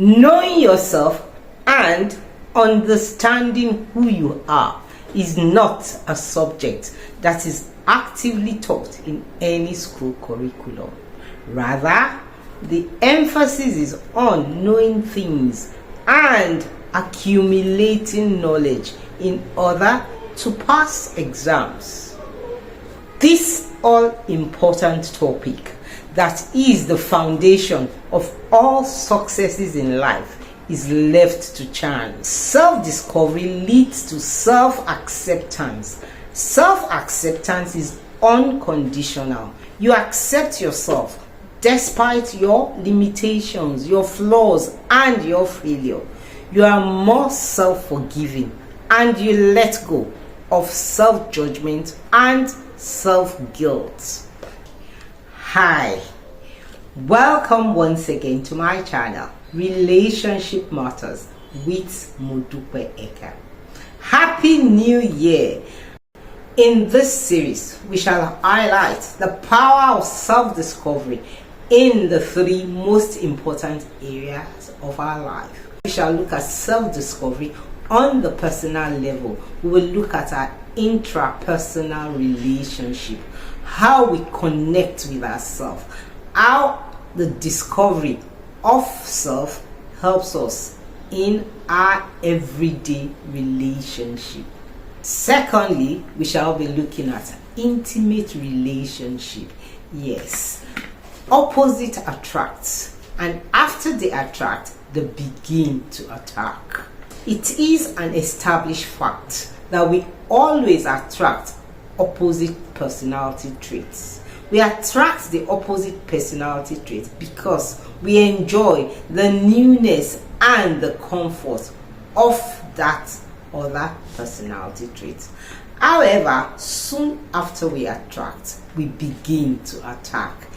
Knowing yourself and understanding who you are is not a subject that is actively taught in any school curriculum. Rather, the emphasis is on knowing things and accumulating knowledge in order to pass exams. This all-important topic that is the foundation of all successes in life is left to chance. Self-discovery leads to self-acceptance. Self-acceptance is unconditional. You accept yourself despite your limitations, your flaws, and your failure. You are more self-forgiving and you let go of self-judgment and self-guilt. Hi, welcome once again to my channel, Relationship Matters with Modupe Eka. Happy New Year! In this series, we shall highlight the power of self-discovery in the three most important areas of our life. We shall look at self-discovery on the personal level. We will look at our intrapersonal relationship, how we connect with ourselves, how the discovery of self helps us in our everyday relationship. Secondly, we shall be looking at intimate relationship. Yes, opposite attracts, and after they attract, they begin to attack. It is an established fact that we always attract opposite personality traits. We attract the opposite personality traits because we enjoy the newness and the comfort of that other personality trait. However, soon after we attract, we begin to attack.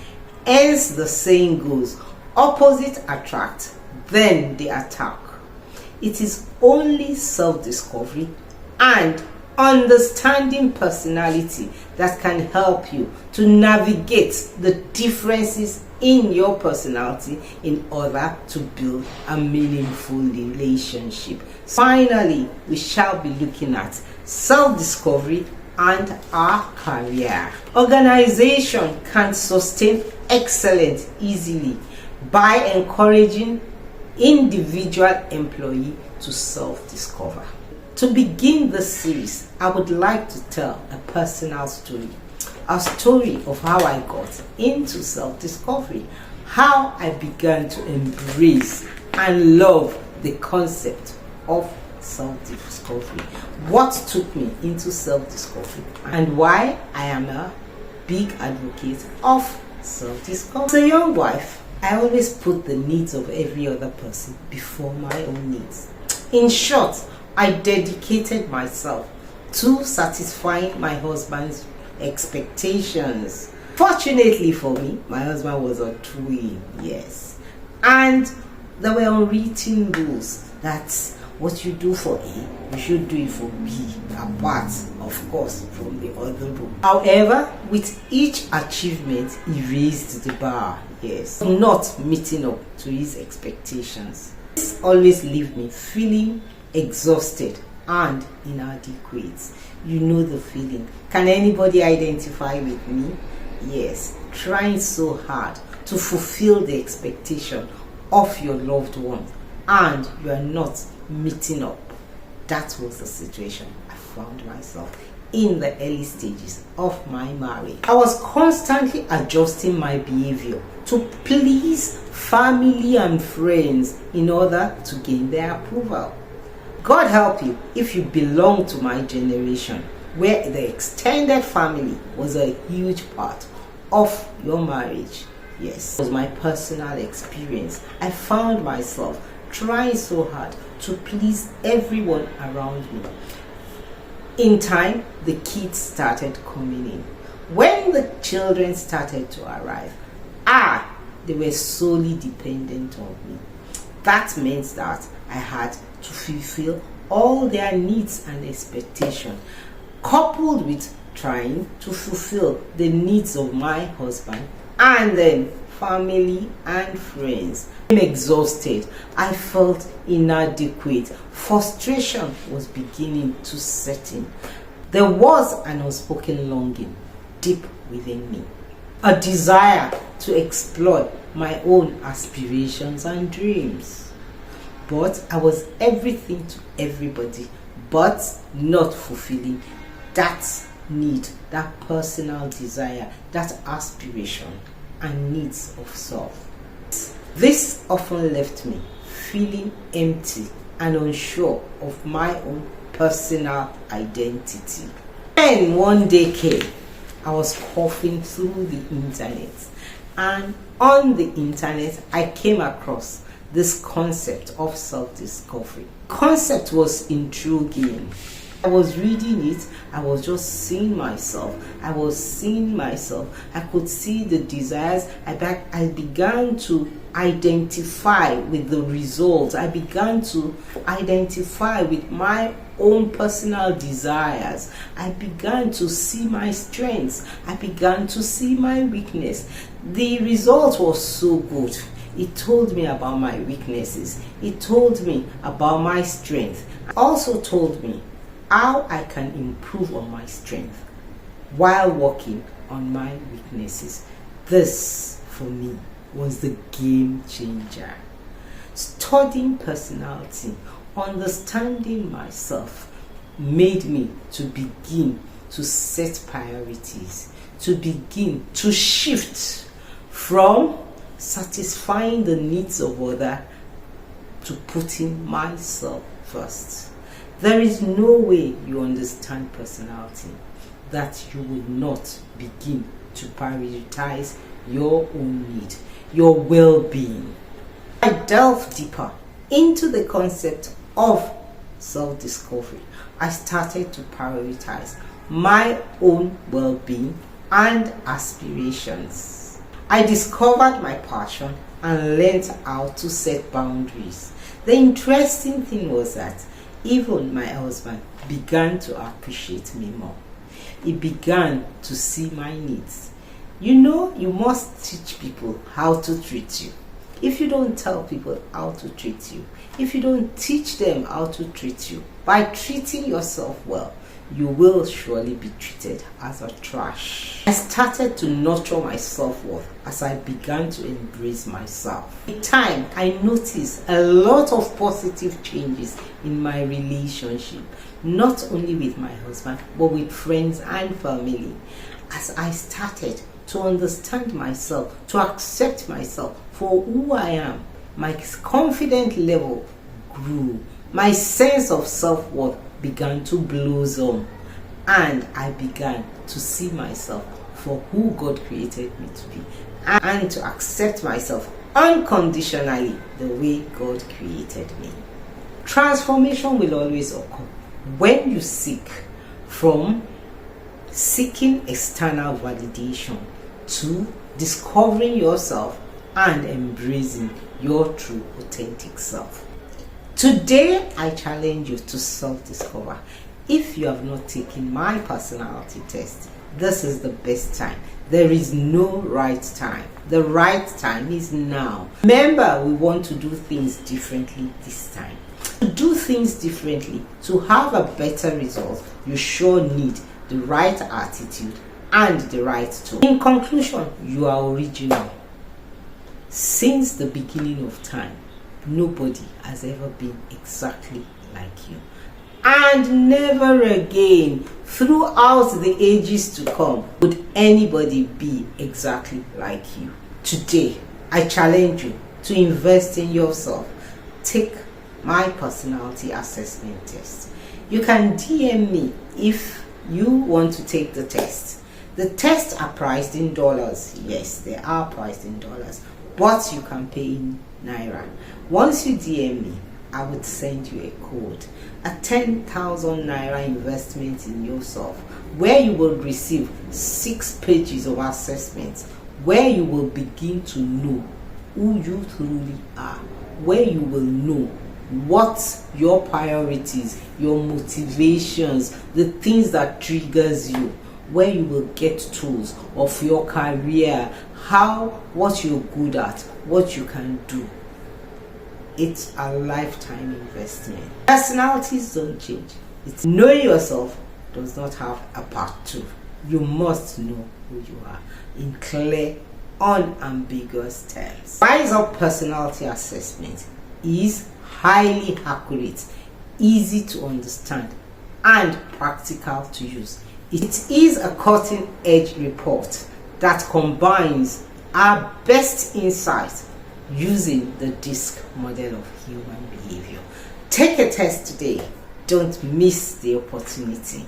Hence the saying goes, opposite attract, then they attack. It is only self-discovery and understanding personality that can help you to navigate the differences in your personality in order to build a meaningful relationship. Finally, we shall be looking at self-discovery and our career. Organization can sustain excellence easily by encouraging individual employee to self-discover. To begin this series, I would like to tell a personal story. A story of how I got into self-discovery, how I began to embrace and love the concept of self-discovery, what took me into self-discovery, and why I am a big advocate of self-discovery. As a young wife, I always put the needs of every other person before my own needs. In short, I dedicated myself to satisfying my husband's expectations. Fortunately for me, my husband was a twin, yes. And there were unwritten rules that what you do for A, you should do it for B, apart, of course, from the other rule. However, with each achievement, he raised the bar, yes, not meeting up to his expectations. This always left me feeling exhausted and inadequate. You know the feeling. Can anybody identify with me? Yes, trying so hard to fulfill the expectation of your loved one and you are not meeting up. That was the situation I found myself in the early stages of my marriage. I was constantly adjusting my behavior to please family and friends in order to gain their approval. God help you if you belong to my generation, where the extended family was a huge part of your marriage. Yes, it was my personal experience. I found myself trying so hard to please everyone around me. In time, the kids started coming in. When the children started to arrive, they were solely dependent on me. That meant that I had to fulfill all their needs and expectations, coupled with trying to fulfill the needs of my husband and then family and friends. I'm exhausted. I felt inadequate. Frustration was beginning to set in. There was an unspoken longing deep within me, a desire to explore my own aspirations and dreams. But I was everything to everybody, but not fulfilling that need, that personal desire, that aspiration and needs of self. This often left me feeling empty and unsure of my own personal identity. Then one day came, I was coughing through the internet, and on the internet I came across this concept of self-discovery. Concept was intriguing. I was reading it, I was just seeing myself. I could see the desires. I began to identify with the results. I began to identify with my own personal desires. I began to see my strengths. I began to see my weakness. The result was so good. It told me about my weaknesses. It told me about my strength. It also told me how I can improve on my strength while working on my weaknesses. This, for me, was the game changer. Studying personality, understanding myself, made me to begin to set priorities, to begin to shift from satisfying the needs of others to putting myself first. There is no way you understand personality that you will not begin to prioritize your own need, your well-being. I delve deeper into the concept of self-discovery. I started to prioritize my own well-being and aspirations. I discovered my passion and learned how to set boundaries. The interesting thing was that even my husband began to appreciate me more. He began to see my needs. You know, you must teach people how to treat you. If you don't tell people how to treat you, if you don't teach them how to treat you, by treating yourself well, you will surely be treated as a trash. I started to nurture my self-worth as I began to embrace myself. In time, I noticed a lot of positive changes in my relationship, not only with my husband, but with friends and family. As I started to understand myself, to accept myself for who I am, my confidence level grew. My sense of self-worth began to blossom, and I began to see myself for who God created me to be, and to accept myself unconditionally the way God created me. Transformation will always occur when you seek from seeking external validation to discovering yourself and embracing your true authentic self. Today, I challenge you to self-discover. If you have not taken my personality test, this is the best time. There is no right time. The right time is now. Remember, we want to do things differently this time. To do things differently, to have a better result, you sure need the right attitude and the right tone. In conclusion, you are original. Since the beginning of time, nobody has ever been exactly like you. And never again, throughout the ages to come, would anybody be exactly like you. Today, I challenge you to invest in yourself. Take my personality assessment test. You can DM me if you want to take the test. The tests are priced in dollars. Yes, they are priced in dollars, but you can pay in Naira. Once you DM me, I would send you a code, a 10,000 Naira investment in yourself, where you will receive 6 pages of assessments, where you will begin to know who you truly are, where you will know what your priorities, your motivations, the things that triggers you, where you will get tools of your career, what you're good at, what you can do. It's a lifetime investment. Personalities don't change. It's knowing yourself does not have a part 2. You must know who you are in clear, unambiguous terms. Rise Up Personality Assessment is highly accurate, easy to understand, and practical to use. It is a cutting-edge report that combines our best insights using the DISC model of human behavior. Take a test today. Don't miss the opportunity.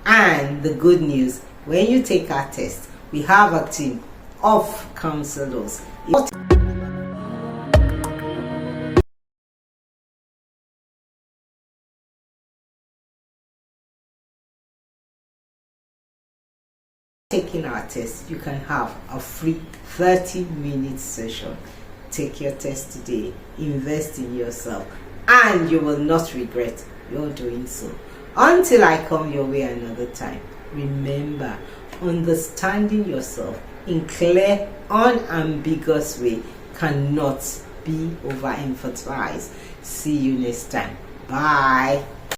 And the good news, when you take our test, we have a team of counselors taking our test. You can have a free 30-minute session. Take your test today, invest in yourself, and you will not regret your doing so. Until I come your way another time, remember, understanding yourself in clear, unambiguous way cannot be overemphasized. See you next time. Bye.